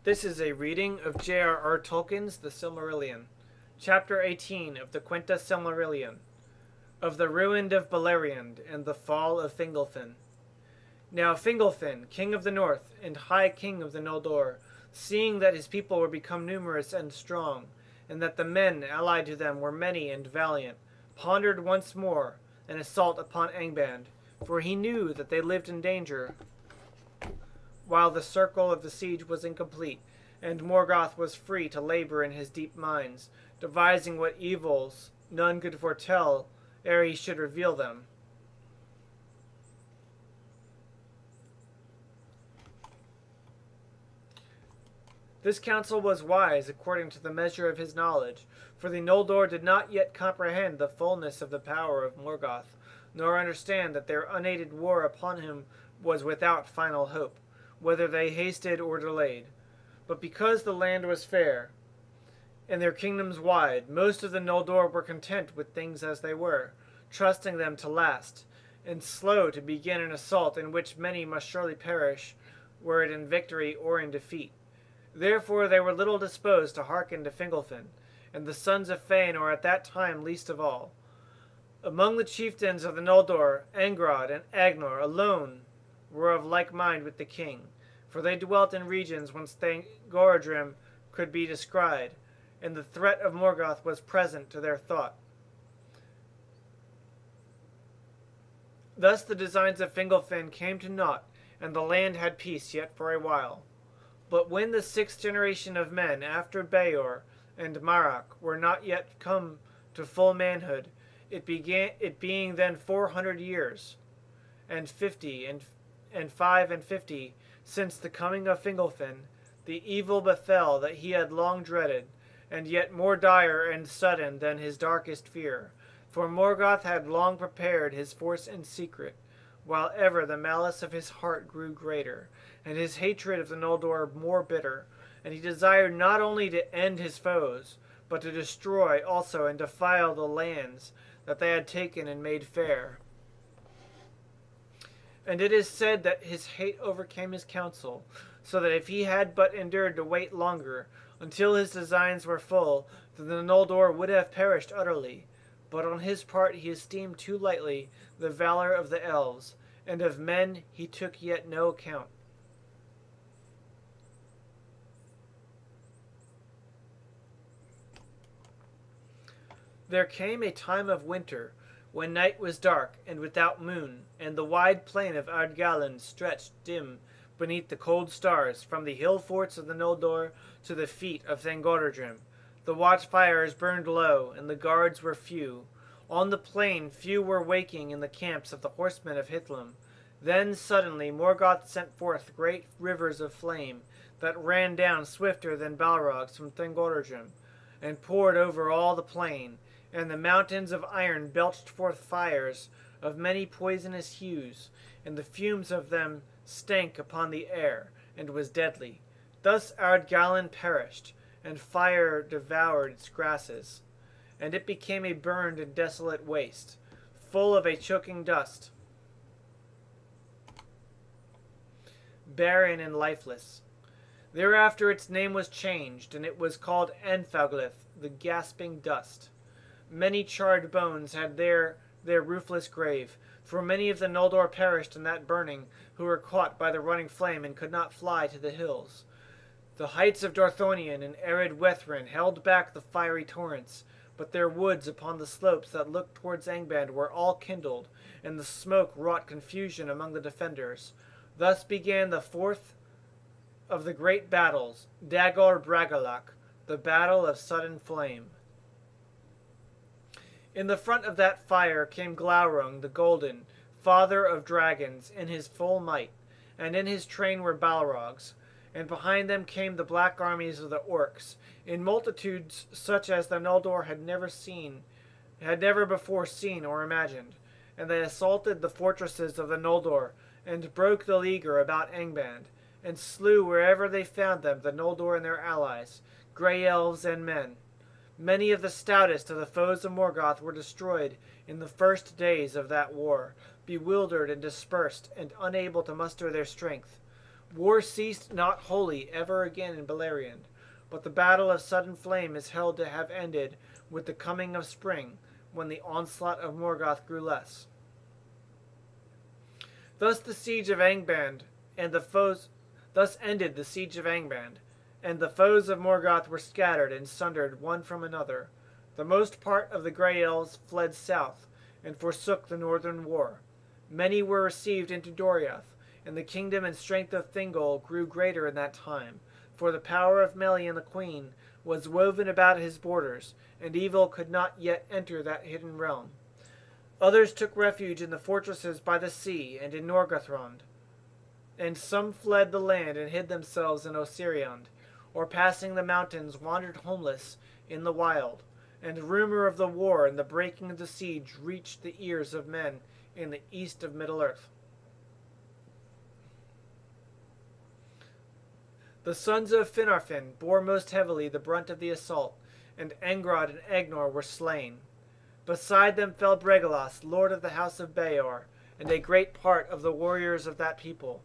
This is a reading of J.R.R. Tolkien's The Silmarillion, Chapter 18 of the Quinta Silmarillion, of the Ruin of Beleriand and the Fall of Fingolfin. Now Fingolfin, king of the north, and high king of the Noldor, seeing that his people were become numerous and strong, and that the men allied to them were many and valiant, pondered once more an assault upon Angband, for he knew that they lived in danger, while the circle of the siege was incomplete, and Morgoth was free to labor in his deep mines, devising what evils none could foretell ere he should reveal them. This counsel was wise according to the measure of his knowledge, for the Noldor did not yet comprehend the fullness of the power of Morgoth, nor understand that their unaided war upon him was without final hope, whether they hasted or delayed. But because the land was fair, and their kingdoms wide, most of the Noldor were content with things as they were, trusting them to last, and slow to begin an assault in which many must surely perish, were it in victory or in defeat. Therefore they were little disposed to hearken to Fingolfin, and the sons of Fëanor at that time least of all. Among the chieftains of the Noldor, Angrod and Agnor alone were of like mind with the king, for they dwelt in regions whence Thangorodrim could be descried, and the threat of Morgoth was present to their thought. Thus the designs of Fingolfin came to naught, and the land had peace yet for a while. But when the sixth generation of men after Beor and Marach were not yet come to full manhood, it being then 400 years, and 50 since the coming of Fingolfin, the evil befell that he had long dreaded, and yet more dire and sudden than his darkest fear. For Morgoth had long prepared his force in secret, while ever the malice of his heart grew greater, and his hatred of the Noldor more bitter, and he desired not only to end his foes, but to destroy also and defile the lands that they had taken and made fair. And it is said that his hate overcame his counsel, so that if he had but endured to wait longer, until his designs were full, then the Noldor would have perished utterly. But on his part he esteemed too lightly the valor of the elves, and of men he took yet no account. There came a time of winter, when night was dark and without moon, and the wide plain of Ardgallen stretched dim beneath the cold stars, from the hill forts of the Noldor to the feet of Thangorodrim. The watchfires burned low, and the guards were few. On the plain few were waking in the camps of the horsemen of Hithlum. Then suddenly Morgoth sent forth great rivers of flame, that ran down swifter than Balrogs from Thangorodrim, and poured over all the plain, and the mountains of iron belched forth fires of many poisonous hues, and the fumes of them stank upon the air, and was deadly. Thus Ardgallen perished, and fire devoured its grasses, and it became a burned and desolate waste, full of a choking dust, barren and lifeless. Thereafter its name was changed, and it was called Anfaglith, the gasping dust. Many charred bones had their roofless grave, for many of the Noldor perished in that burning, who were caught by the running flame and could not fly to the hills. The heights of Dorthonion and arid Wethrin held back the fiery torrents, but their woods upon the slopes that looked towards Angband were all kindled, and the smoke wrought confusion among the defenders. Thus began the fourth of the great battles, Dagor Bragollach, the battle of sudden flame. In the front of that fire came Glaurung the Golden, father of dragons, in his full might, and in his train were Balrogs, and behind them came the black armies of the Orcs, in multitudes such as the Noldor had never before seen or imagined, and they assaulted the fortresses of the Noldor, and broke the leaguer about Angband, and slew wherever they found them the Noldor and their allies, grey elves and men. Many of the stoutest of the foes of Morgoth were destroyed in the first days of that war, bewildered and dispersed, and unable to muster their strength. War ceased not wholly ever again in Beleriand, but the battle of Sudden Flame is held to have ended with the coming of spring, when the onslaught of Morgoth grew less. Thus ended the siege of Angband, and the foes of Morgoth were scattered and sundered one from another. The most part of the Grey Elves fled south, and forsook the northern war. Many were received into Doriath, and the kingdom and strength of Thingol grew greater in that time, for the power of Melian the queen was woven about his borders, and evil could not yet enter that hidden realm. Others took refuge in the fortresses by the sea and in Norgothrond, and some fled the land and hid themselves in Osiriand, or passing the mountains wandered homeless in the wild, and rumor of the war and the breaking of the siege reached the ears of men in the east of Middle-earth. The sons of Finarfin bore most heavily the brunt of the assault, and Angrod and Agnor were slain. Beside them fell Bregalas, lord of the house of Beor, and a great part of the warriors of that people.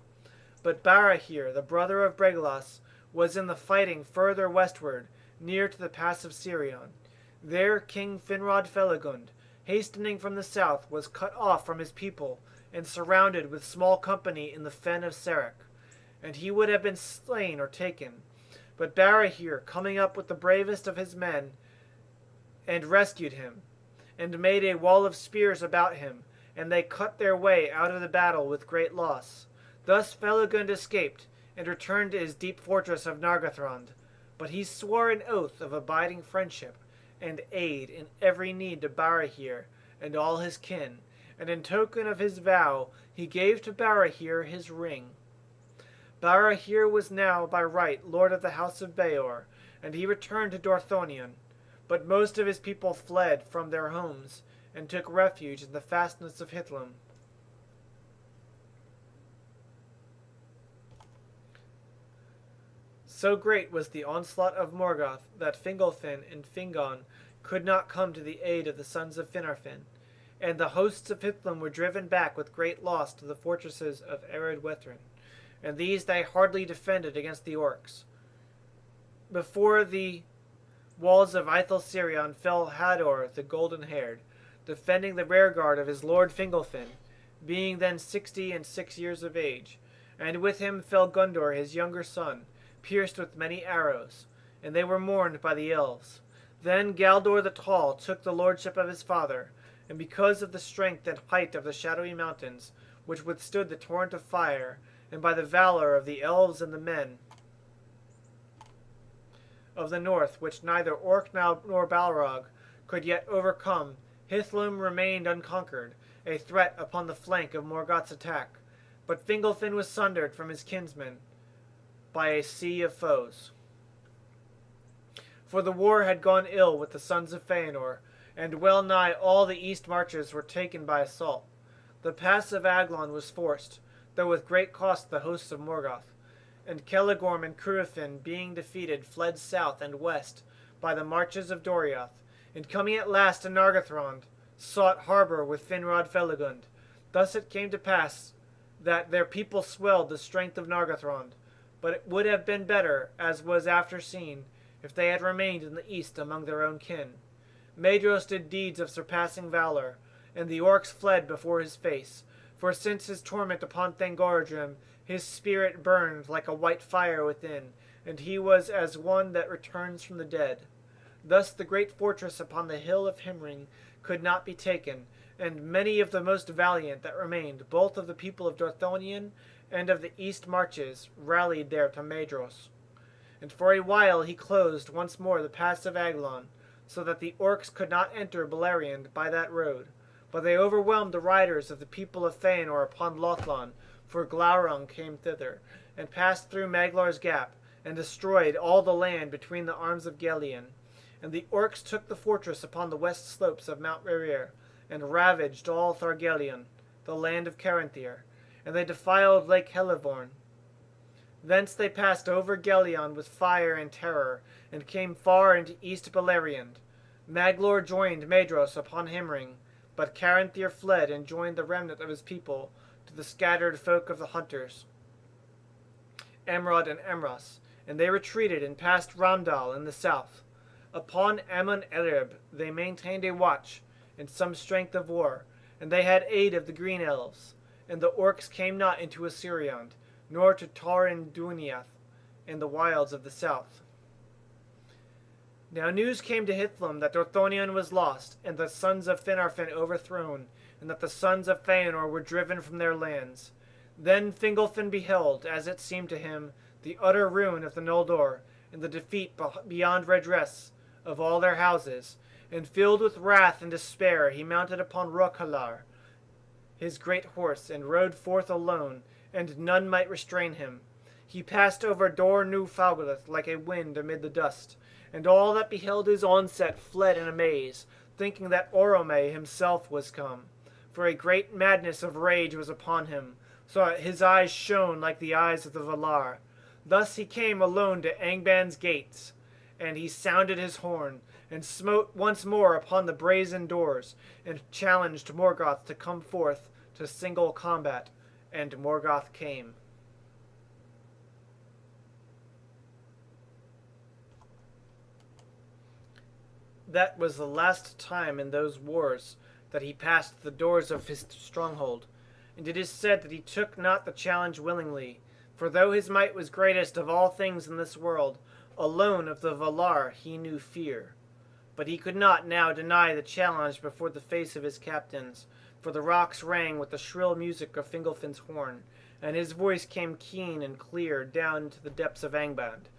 But Barahir, the brother of Bregalas, was in the fighting further westward, near to the pass of Sirion. There King Finrod Felagund, hastening from the south, was cut off from his people, and surrounded with small company in the fen of Serach, and he would have been slain or taken. But Barahir, coming up with the bravest of his men, and rescued him, and made a wall of spears about him, and they cut their way out of the battle with great loss. Thus Felagund escaped, and returned to his deep fortress of Nargothrond. But he swore an oath of abiding friendship and aid in every need to Barahir and all his kin, and in token of his vow he gave to Barahir his ring. Barahir was now by right lord of the house of Beor, and he returned to Dorthonion. But most of his people fled from their homes, and took refuge in the fastness of Hithlum. So great was the onslaught of Morgoth that Fingolfin and Fingon could not come to the aid of the sons of Finarfin, and the hosts of Hithlum were driven back with great loss to the fortresses of Ered Wethrin, and these they hardly defended against the orcs. Before the walls of Ithel Sirion fell Hador the golden-haired, defending the rearguard of his lord Fingolfin, being then 66 years of age, and with him fell Gundor his younger son, pierced with many arrows, and they were mourned by the elves. Then Galdor the Tall took the lordship of his father, and because of the strength and height of the shadowy mountains, which withstood the torrent of fire, and by the valor of the elves and the men of the north, which neither Orc nor Balrog could yet overcome, Hithlum remained unconquered, a threat upon the flank of Morgoth's attack. But Fingolfin was sundered from his kinsmen by a sea of foes. For the war had gone ill with the sons of Feanor, and well nigh all the east marches were taken by assault. The pass of Aglon was forced, though with great cost the hosts of Morgoth, and Celegorm and Curufin, being defeated, fled south and west by the marches of Doriath, and coming at last to Nargothrond, sought harbour with Finrod Felagund. Thus it came to pass that their people swelled the strength of Nargothrond, but it would have been better, as was after seen, if they had remained in the east among their own kin. Maedhros did deeds of surpassing valor, and the orcs fled before his face, for since his torment upon Thangorodrim, his spirit burned like a white fire within, and he was as one that returns from the dead. Thus the great fortress upon the hill of Himring could not be taken, and many of the most valiant that remained, both of the people of Dorthonion and of the east marches, rallied there to Maedhros. And for a while he closed once more the pass of Aglon, so that the orcs could not enter Beleriand by that road. But they overwhelmed the riders of the people of Feanor upon Lothlon, for Glaurung came thither, and passed through Maglar's Gap, and destroyed all the land between the arms of Gelion. And the orcs took the fortress upon the west slopes of Mount Rerir, and ravaged all Thargelion, the land of Caranthir, and they defiled Lake Helivorn. Thence they passed over Gelion with fire and terror, and came far into East Beleriand. Maglor joined Maedhros upon Himring, but Caranthir fled and joined the remnant of his people to the scattered folk of the hunters. Amrod and Amras, and they retreated and passed Ramdal in the south. Upon Ammon Ereb they maintained a watch, and some strength of war, and they had aid of the green elves. And the orcs came not into Assyriand, nor to Taurin Duniath, in the wilds of the south. Now news came to Hithlum that Dorthonion was lost, and the sons of Finarfin overthrown, and that the sons of Feanor were driven from their lands. Then Fingolfin beheld, as it seemed to him, the utter ruin of the Noldor, and the defeat beyond redress of all their houses, and filled with wrath and despair he mounted upon Rochalar, his great horse, and rode forth alone, and none might restrain him. He passed over Dor Nu Falgalith like a wind amid the dust, and all that beheld his onset fled in amaze, thinking that Orome himself was come. For a great madness of rage was upon him, so that his eyes shone like the eyes of the Valar. Thus he came alone to Angband's gates, and he sounded his horn, and smote once more upon the brazen doors, and challenged Morgoth to come forth to single combat, and Morgoth came. That was the last time in those wars that he passed the doors of his stronghold, and it is said that he took not the challenge willingly, for though his might was greatest of all things in this world, alone of the Valar he knew fear. But he could not now deny the challenge before the face of his captains, for the rocks rang with the shrill music of Fingolfin's horn, and his voice came keen and clear down into the depths of Angband.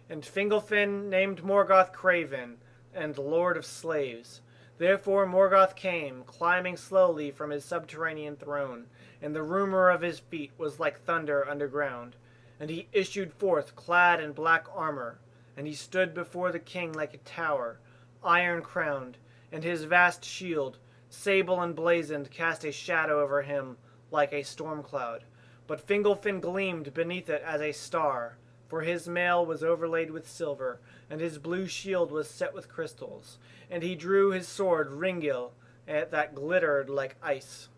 And Fingolfin named Morgoth Craven, and Lord of Slaves. Therefore Morgoth came, climbing slowly from his subterranean throne, and the rumor of his feet was like thunder underground. And he issued forth clad in black armor, and he stood before the king like a tower, iron-crowned, and his vast shield, sable and blazoned, cast a shadow over him like a storm cloud. But Fingolfin gleamed beneath it as a star, for his mail was overlaid with silver, and his blue shield was set with crystals, and he drew his sword Ringil, that glittered like ice.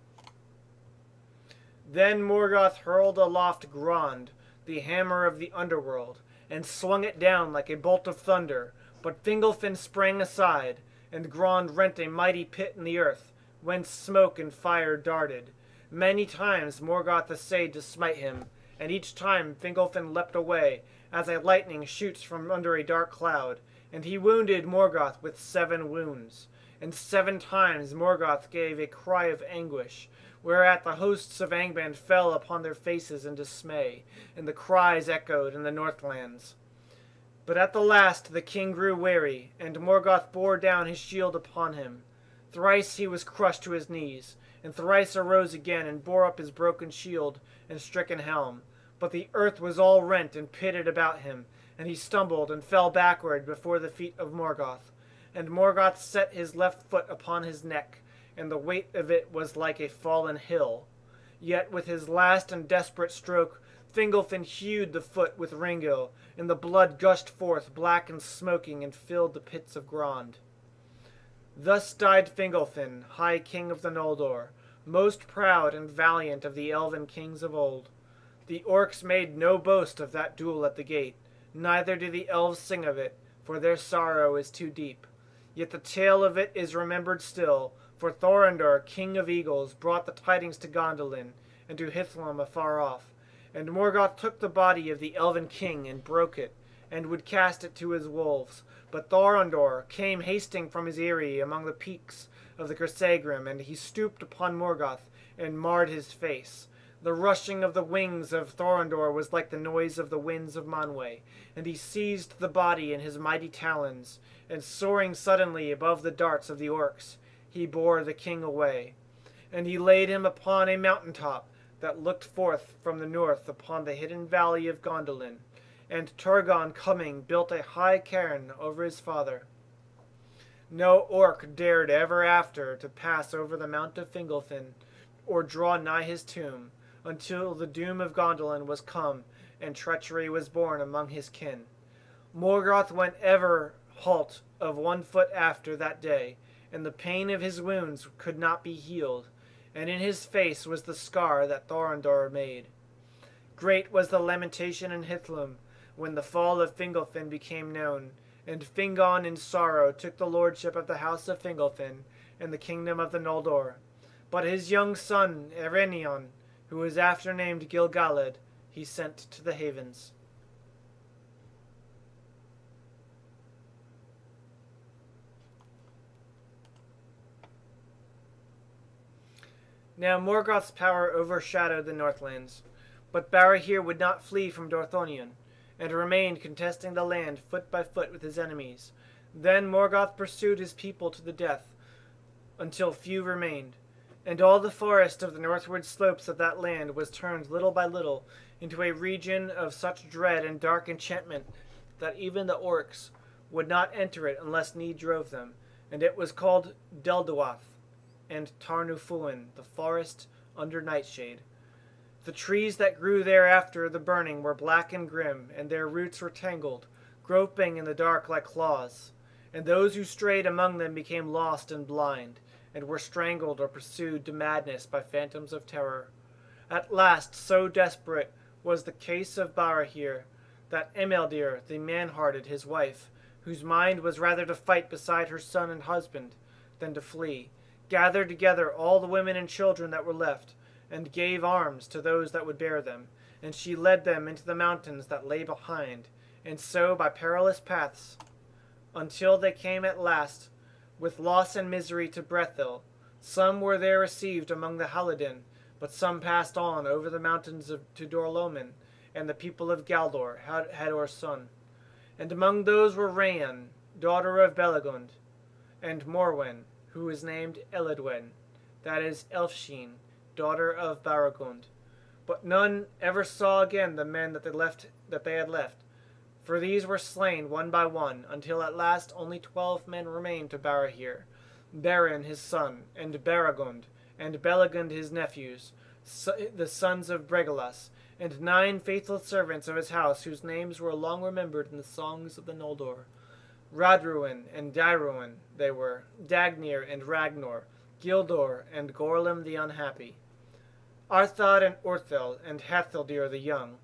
Then Morgoth hurled aloft Grond, the hammer of the underworld, and swung it down like a bolt of thunder, but Fingolfin sprang aside, and Grond rent a mighty pit in the earth, whence smoke and fire darted. Many times Morgoth essayed to smite him, and each time Fingolfin leapt away, as a lightning shoots from under a dark cloud, and he wounded Morgoth with 7 wounds. And 7 times Morgoth gave a cry of anguish, whereat the hosts of Angband fell upon their faces in dismay, and the cries echoed in the Northlands. But at the last the king grew weary, and Morgoth bore down his shield upon him. Thrice he was crushed to his knees, and thrice arose again and bore up his broken shield and stricken helm. But the earth was all rent and pitted about him, and he stumbled and fell backward before the feet of Morgoth. And Morgoth set his left foot upon his neck, and the weight of it was like a fallen hill. Yet with his last and desperate stroke Fingolfin hewed the foot with Ringil, and the blood gushed forth black and smoking and filled the pits of Grond. Thus died Fingolfin, high king of the Noldor, most proud and valiant of the elven kings of old. The orcs made no boast of that duel at the gate, neither do the elves sing of it, for their sorrow is too deep. Yet the tale of it is remembered still, for Thorondor, king of eagles, brought the tidings to Gondolin, and to Hithlum afar off. And Morgoth took the body of the elven king and broke it, and would cast it to his wolves. But Thorondor came hasting from his eyrie among the peaks of the Crissaegrim, and he stooped upon Morgoth, and marred his face. The rushing of the wings of Thorondor was like the noise of the winds of Manwë, and he seized the body in his mighty talons, and soaring suddenly above the darts of the orcs, he bore the king away. And he laid him upon a mountain top that looked forth from the north upon the hidden valley of Gondolin, and Turgon coming built a high cairn over his father. No orc dared ever after to pass over the mount of Fingolfin, or draw nigh his tomb, until the doom of Gondolin was come, and treachery was born among his kin. Morgoth went ever halt of 1 foot after that day, and the pain of his wounds could not be healed, and in his face was the scar that Thorondor made. Great was the lamentation in Hithlum when the fall of Fingolfin became known, and Fingon in sorrow took the lordship of the house of Fingolfin and the kingdom of the Noldor. But his young son Ereinion, who was after named Gil-galad, he sent to the havens. Now Morgoth's power overshadowed the Northlands, but Barahir would not flee from Dorthonion, and remained contesting the land foot by foot with his enemies. Then Morgoth pursued his people to the death, until few remained, and all the forest of the northward slopes of that land was turned little by little into a region of such dread and dark enchantment that even the orcs would not enter it unless need drove them, and it was called Delduath and Tarnufuin, the forest under Nightshade. The trees that grew there after the burning were black and grim, and their roots were tangled, groping in the dark like claws, and those who strayed among them became lost and blind, and were strangled or pursued to madness by phantoms of terror. At last, so desperate was the case of Barahir, that Emeldir, the man-hearted, his wife, whose mind was rather to fight beside her son and husband than to flee, gathered together all the women and children that were left, and gave arms to those that would bear them, and she led them into the mountains that lay behind, and so by perilous paths, until they came at last, with loss and misery, to Brethil. Some were there received among the Halidin, but some passed on over the mountains to Dorlomin, and the people of Galdor, Hador's son. And among those were Rayan, daughter of Belegund, and Morwen, who was named Eledwen, that is Elfsheen, daughter of Baragund. But none ever saw again the men that they had left, for these were slain one by one, until at last only 12 men remained to Barahir, Beren his son, and Baragund, and Belegund his nephews, the sons of Bregalas, and 9 faithful servants of his house, whose names were long remembered in the songs of the Noldor. Radruin and Dairuin they were, Dagnir and Ragnar, Gildor and Gorlim the unhappy, Arthad and Orthel and Hathildir the young.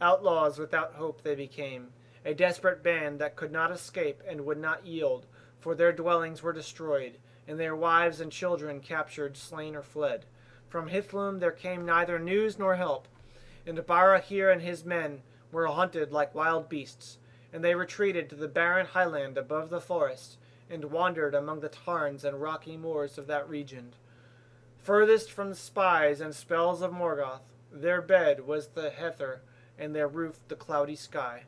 Outlaws without hope they became, a desperate band that could not escape and would not yield, for their dwellings were destroyed, and their wives and children captured, slain, or fled. From Hithlum there came neither news nor help, and Barahir and his men were hunted like wild beasts, and they retreated to the barren highland above the forest, and wandered among the tarns and rocky moors of that region. Furthest from the spies and spells of Morgoth, their bed was the heather, and their roof the cloudy sky.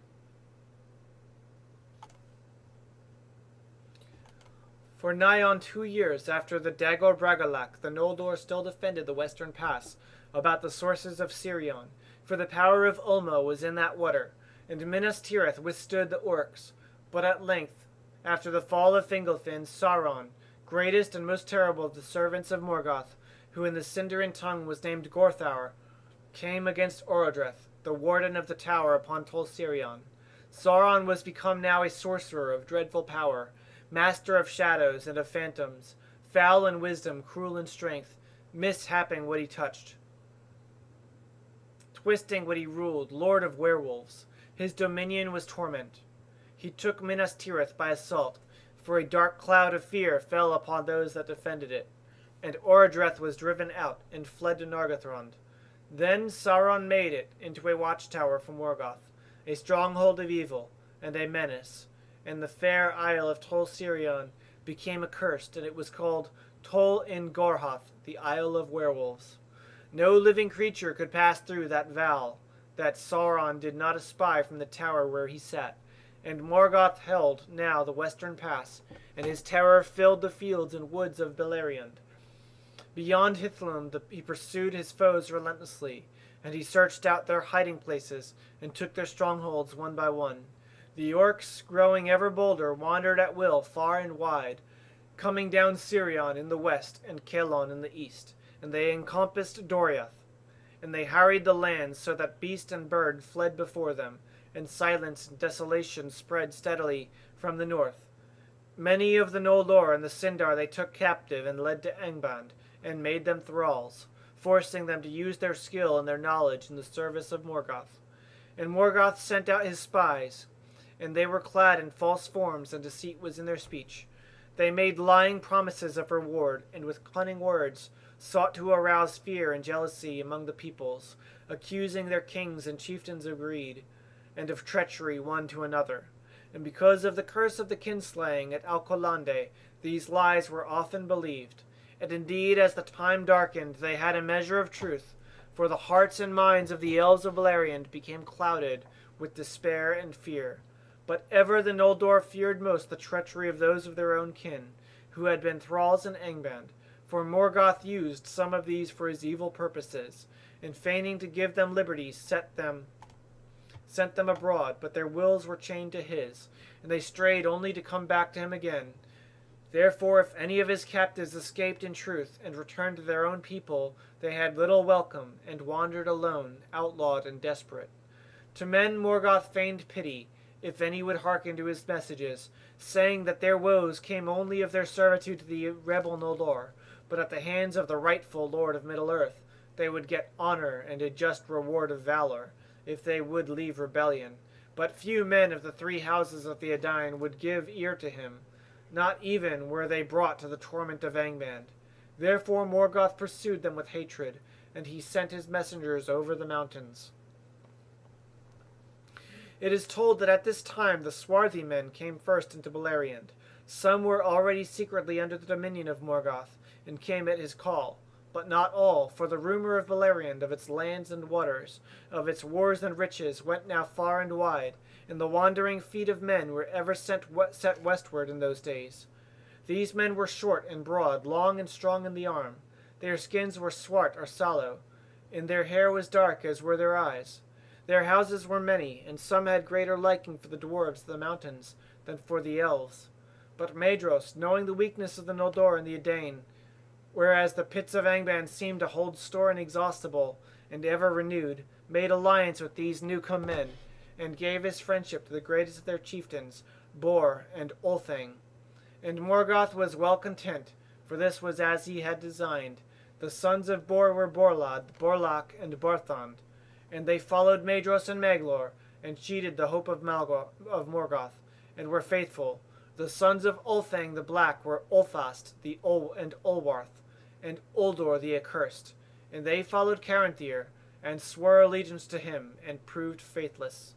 For nigh on 2 years after the Dagor Bragollach, the Noldor still defended the western pass, about the sources of Sirion, for the power of Ulmo was in that water, and Minas Tirith withstood the orcs. But at length, after the fall of Fingolfin, Sauron, greatest and most terrible of the servants of Morgoth, who in the Sindarin tongue was named Gorthaur, came against Orodreth, the warden of the tower upon Tol Sirion. Sauron was become now a sorcerer of dreadful power, master of shadows and of phantoms, foul in wisdom, cruel in strength, mishapping what he touched, twisting what he ruled, lord of werewolves. His dominion was torment. He took Minas Tirith by assault, for a dark cloud of fear fell upon those that defended it, and Orodreth was driven out and fled to Nargothrond. Then Sauron made it into a watchtower for Morgoth, a stronghold of evil and a menace, and the fair isle of Tol Sirion became accursed, and it was called Tol in Gorhoth, the Isle of Werewolves. No living creature could pass through that val that Sauron did not espy from the tower where he sat, and Morgoth held now the western pass, and his terror filled the fields and woods of Beleriand. Beyond Hithlum he pursued his foes relentlessly, and he searched out their hiding places and took their strongholds one by one. The orcs, growing ever bolder, wandered at will far and wide, coming down Sirion in the west and Kelon in the east, and they encompassed Doriath, and they harried the land so that beast and bird fled before them, and silence and desolation spread steadily from the north. Many of the Noldor and the Sindar they took captive and led to Angband, and made them thralls. forcing them to use their skill and their knowledge in the service of Morgoth. And Morgoth sent out his spies, and they were clad in false forms, and deceit was in their speech. They made lying promises of reward, and with cunning words sought to arouse fear and jealousy among the peoples, accusing their kings and chieftains of greed, and of treachery one to another. And because of the curse of the kinslaying at Alcolande, these lies were often believed. And indeed, as the time darkened, they had a measure of truth, for the hearts and minds of the elves of Beleriand became clouded with despair and fear. But ever the Noldor feared most the treachery of those of their own kin, who had been thralls in Angband, for Morgoth used some of these for his evil purposes, and feigning to give them liberty sent them abroad, but their wills were chained to his, and they strayed only to come back to him again. Therefore, if any of his captives escaped in truth, and returned to their own people, they had little welcome, and wandered alone, outlawed and desperate. To men Morgoth feigned pity, if any would hearken to his messages, saying that their woes came only of their servitude to the rebel Noldor, but at the hands of the rightful Lord of Middle-earth they would get honor and a just reward of valor, if they would leave rebellion. But few men of the three houses of the Edain would give ear to him, not even were they brought to the torment of Angband. Therefore Morgoth pursued them with hatred, and he sent his messengers over the mountains. It is told that at this time the swarthy men came first into Beleriand. Some were already secretly under the dominion of Morgoth, and came at his call. But not all, for the rumor of Beleriand, of its lands and waters, of its wars and riches, went now far and wide, and the wandering feet of men were ever set westward in those days. These men were short and broad, long and strong in the arm. Their skins were swart or sallow, and their hair was dark as were their eyes. Their houses were many, and some had greater liking for the dwarves of the mountains than for the elves. But Maedhros, knowing the weakness of the Noldor and the Edain, whereas the pits of Angband seemed to hold store inexhaustible and ever renewed, made alliance with these new-come men, and gave his friendship to the greatest of their chieftains, Bor and Ulthang. And Morgoth was well content, for this was as he had designed. The sons of Bor were Borlad, Borlak, and Barthond, and they followed Maedhros and Maglor, and cheated the hope of Morgoth, and were faithful. The sons of Ulthang the Black were Ulfast and Ulwarth, and Uldor the Accursed, and they followed Caranthir, and swore allegiance to him, and proved faithless.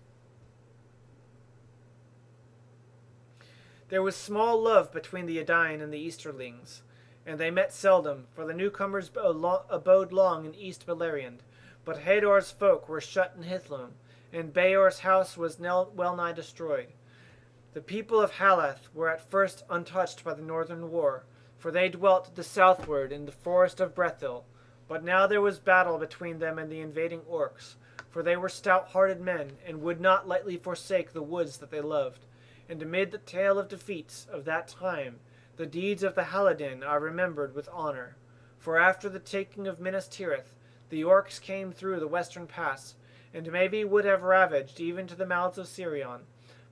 There was small love between the Edain and the Easterlings, and they met seldom, for the newcomers abode long in East Beleriand. But Hador's folk were shut in Hithlum, and Beor's house was well nigh destroyed. The people of Halath were at first untouched by the northern war, for they dwelt to the southward in the forest of Brethil. But now there was battle between them and the invading orcs, for they were stout-hearted men, and would not lightly forsake the woods that they loved. And amid the tale of defeats of that time, the deeds of the Haladin are remembered with honor. For after the taking of Minas Tirith, the orcs came through the western pass, and maybe would have ravaged even to the mouths of Sirion.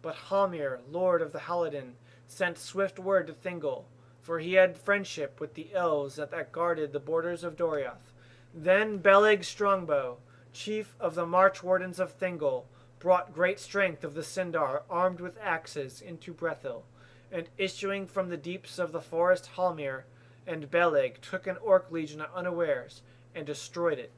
But Halmir, lord of the Haladin, sent swift word to Thingol, for he had friendship with the elves that guarded the borders of Doriath. Then Beleg Strongbow, chief of the march wardens of Thingol, brought great strength of the Sindar armed with axes into Brethil, and issuing from the deeps of the forest Halmir and Beleg took an orc legion unawares, and destroyed it.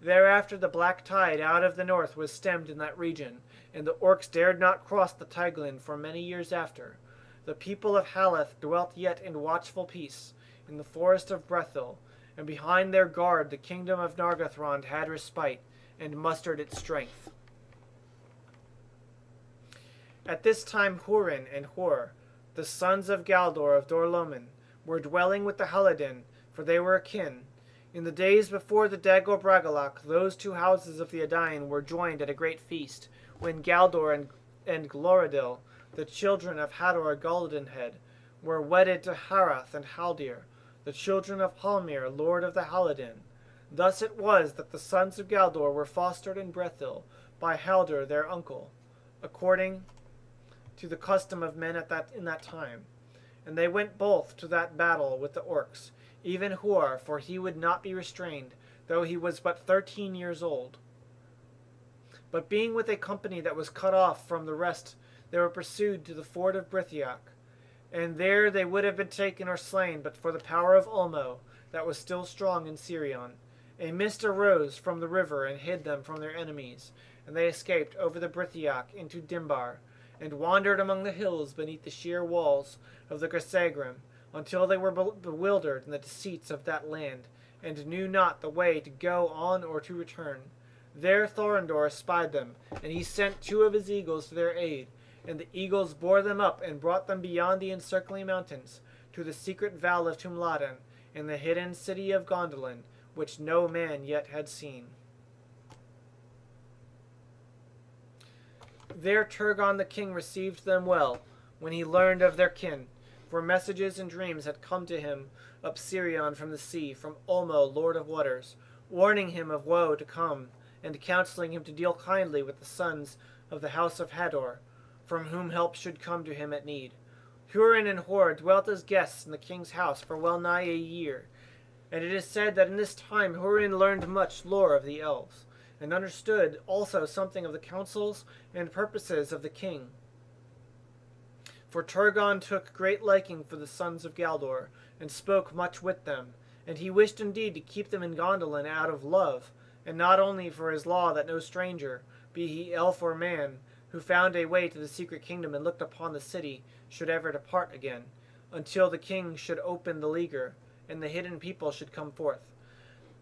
Thereafter the black tide out of the north was stemmed in that region, and the orcs dared not cross the Teiglin for many years after. The people of Halath dwelt yet in watchful peace, in the forest of Brethil, and behind their guard the kingdom of Nargothrond had respite, and mustered its strength. At this time Hurin and Hur, the sons of Galdor of Dorlomin, were dwelling with the Haladin, for they were akin. In the days before the Dagor Bragollach, those two houses of the Edain were joined at a great feast, when Galdor and Gloradil, the children of Hador Goldenhead, were wedded to Harath and Haldir, the children of Halmir, lord of the Haladin. Thus it was that the sons of Galdor were fostered in Brethil by Haldir their uncle, according to the custom of men in that time. And they went both to that battle with the orcs, even Huar, for he would not be restrained, though he was but 13 years old. But being with a company that was cut off from the rest, they were pursued to the ford of Brithiac, and there they would have been taken or slain but for the power of Ulmo, that was still strong in Sirion. A mist arose from the river and hid them from their enemies, and they escaped over the Brithiac into Dimbar, and wandered among the hills beneath the sheer walls of the Grisegrim, until they were bewildered in the deceits of that land, and knew not the way to go on or to return. There Thorondor espied them, and he sent 2 of his eagles to their aid, and the eagles bore them up and brought them beyond the encircling mountains, to the secret vale of Tumladen, in the hidden city of Gondolin, which no man yet had seen. There Turgon the king received them well, when he learned of their kin, for messages and dreams had come to him up Sirion from the sea, from Ulmo, lord of waters, warning him of woe to come, and counseling him to deal kindly with the sons of the house of Hador, from whom help should come to him at need. Hurin and Hor dwelt as guests in the king's house for well nigh a year, and it is said that in this time Hurin learned much lore of the elves, and understood also something of the counsels and purposes of the king. For Turgon took great liking for the sons of Galdor, and spoke much with them, and he wished indeed to keep them in Gondolin out of love, and not only for his law that no stranger, be he elf or man, who found a way to the secret kingdom and looked upon the city, should ever depart again, until the king should open the leaguer, and the hidden people should come forth.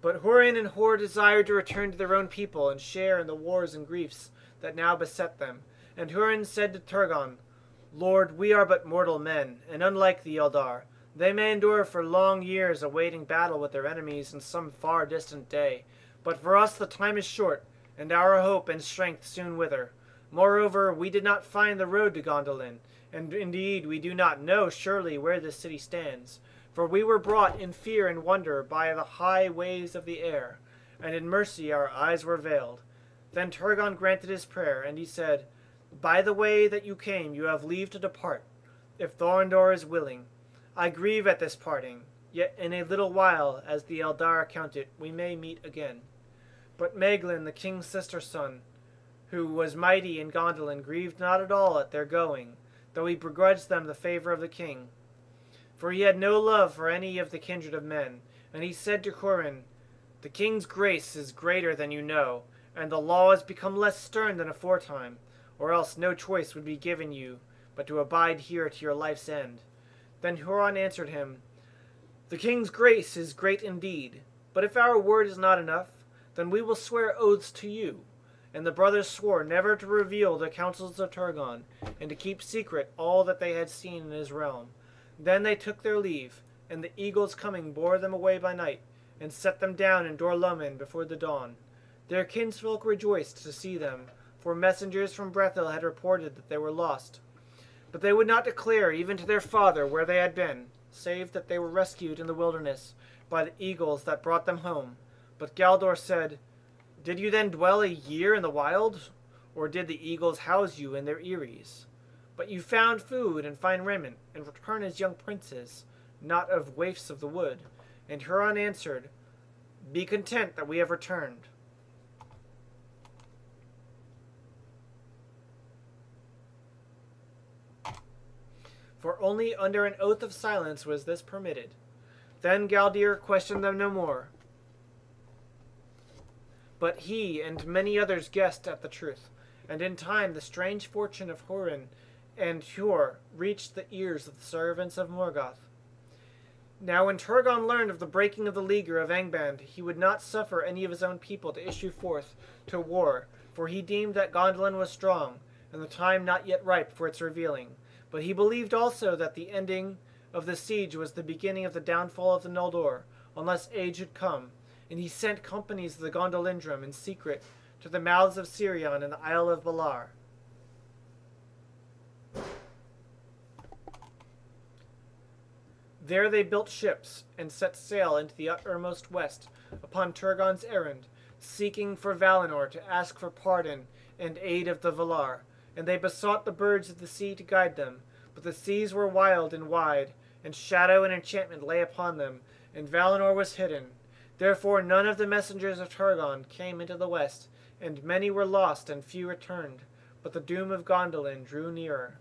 But Hurin and Hor desired to return to their own people and share in the wars and griefs that now beset them. And Hurin said to Turgon, Lord, we are but mortal men, and unlike the Eldar, they may endure for long years awaiting battle with their enemies in some far distant day. But for us the time is short, and our hope and strength soon wither. Moreover, we did not find the road to Gondolin, and indeed we do not know surely where this city stands. For we were brought in fear and wonder by the high ways of the air, and in mercy our eyes were veiled. Then Turgon granted his prayer, and he said, By the way that you came you have leave to depart, if Thorondor is willing. I grieve at this parting, yet in a little while, as the Eldar account it, we may meet again. But Maeglin, the king's sister-son, who was mighty in Gondolin, grieved not at all at their going, though he begrudged them the favor of the king. For he had no love for any of the kindred of men, and he said to Hurin, The king's grace is greater than you know, and the law has become less stern than aforetime, or else no choice would be given you but to abide here to your life's end. Then Huron answered him, The king's grace is great indeed, but if our word is not enough, then we will swear oaths to you. And the brothers swore never to reveal the counsels of Turgon, and to keep secret all that they had seen in his realm. Then they took their leave, and the eagles coming bore them away by night, and set them down in Dor-Lumen before the dawn. Their kinsfolk rejoiced to see them, for messengers from Brethil had reported that they were lost. But they would not declare even to their father where they had been, save that they were rescued in the wilderness by the eagles that brought them home. But Galdor said, Did you then dwell a year in the wild, or did the eagles house you in their eyries? But you found food and fine raiment, and returned as young princes, not of waifs of the wood. And Huron answered, Be content that we have returned. For only under an oath of silence was this permitted. Then Galdir questioned them no more. But he and many others guessed at the truth, and in time the strange fortune of Hurin and Hur reached the ears of the servants of Morgoth. Now when Turgon learned of the breaking of the leaguer of Angband, he would not suffer any of his own people to issue forth to war, for he deemed that Gondolin was strong, and the time not yet ripe for its revealing. But he believed also that the ending of the siege was the beginning of the downfall of the Noldor, unless age had come, and he sent companies of the Gondolindrum in secret to the mouths of Sirion and the Isle of Balar. There they built ships, and set sail into the uttermost west, upon Turgon's errand, seeking for Valinor to ask for pardon and aid of the Valar, and they besought the birds of the sea to guide them. But the seas were wild and wide, and shadow and enchantment lay upon them, and Valinor was hidden. Therefore none of the messengers of Turgon came into the west, and many were lost and few returned, but the doom of Gondolin drew nearer.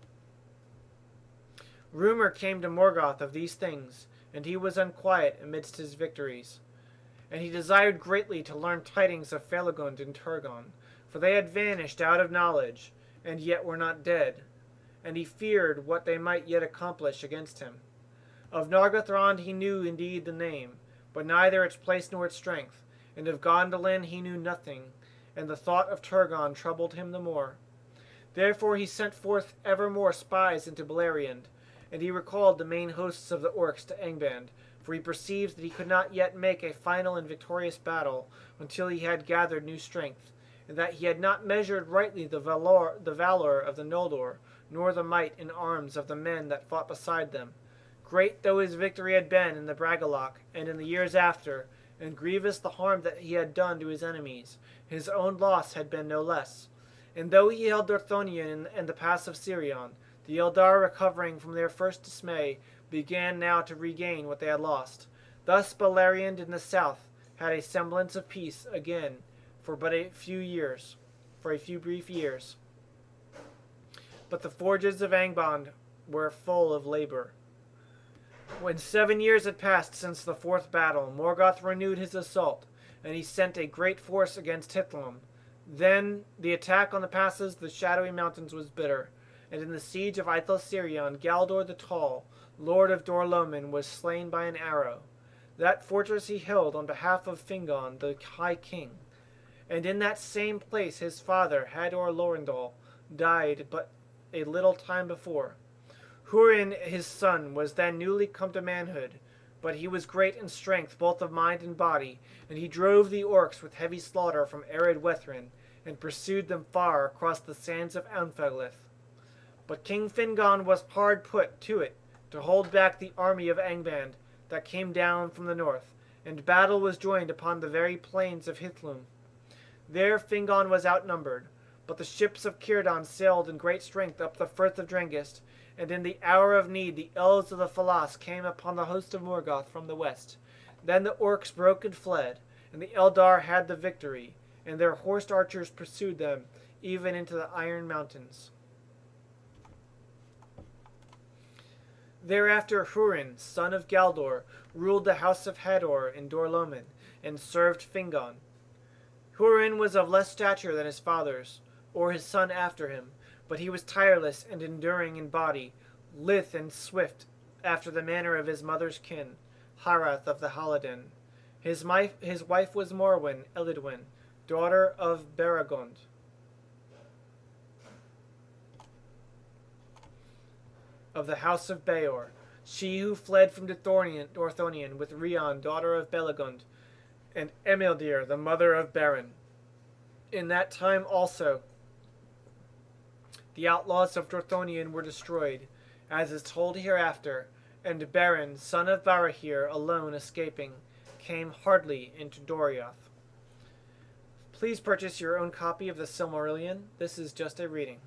Rumor came to Morgoth of these things, and he was unquiet amidst his victories. And he desired greatly to learn tidings of Felagund and Turgon, for they had vanished out of knowledge, and yet were not dead, and he feared what they might yet accomplish against him. Of Nargothrond he knew indeed the name, but neither its place nor its strength, and of Gondolin he knew nothing, and the thought of Turgon troubled him the more. Therefore he sent forth ever more spies into Beleriand, and he recalled the main hosts of the orcs to Angband, for he perceived that he could not yet make a final and victorious battle until he had gathered new strength, and that he had not measured rightly the valor of the Noldor, nor the might in arms of the men that fought beside them. Great though his victory had been in the Bragollach, and in the years after, and grievous the harm that he had done to his enemies, his own loss had been no less. And though he held Dorthonion and the pass of Sirion, the Eldar, recovering from their first dismay, began now to regain what they had lost. Thus Beleriand in the south had a semblance of peace again for but a few brief years. But the forges of Angband were full of labor. When 7 years had passed since the fourth battle, Morgoth renewed his assault, and he sent a great force against Hithlum. Then the attack on the passes, the shadowy mountains, was bitter, and in the siege of Ithel Sirion, Galdor the Tall, lord of Dor-lomin, was slain by an arrow. That fortress he held on behalf of Fingon, the High King. And in that same place his father, Hador Lorindal, died but a little time before. Hurin, his son, was then newly come to manhood, but he was great in strength both of mind and body, and he drove the orcs with heavy slaughter from arid Wethrin, and pursued them far across the sands of Anfeglith. But King Fingon was hard put to it to hold back the army of Angband that came down from the north, and battle was joined upon the very plains of Hithlum. There Fingon was outnumbered, but the ships of Círdan sailed in great strength up the Firth of Drengist, and in the hour of need the elves of the Falas came upon the host of Morgoth from the west. Then the orcs broke and fled, and the Eldar had the victory, and their horsed archers pursued them, even into the Iron Mountains. Thereafter Hurin, son of Galdor, ruled the house of Hador in Dor-lomin, and served Fingon. Hurin was of less stature than his fathers, or his son after him, but he was tireless and enduring in body, lithe and swift, after the manner of his mother's kin, Harath of the Halidin. His wife was Morwen Elidwin, daughter of Beragond. Of the house of Beor, she who fled from Dorthonion with Rion, daughter of Belegund, and Emildir, the mother of Beren. In that time also the outlaws of Dorthonion were destroyed, as is told hereafter, and Beren, son of Barahir, alone escaping, came hardly into Doriath. Please purchase your own copy of the Silmarillion. This is just a reading.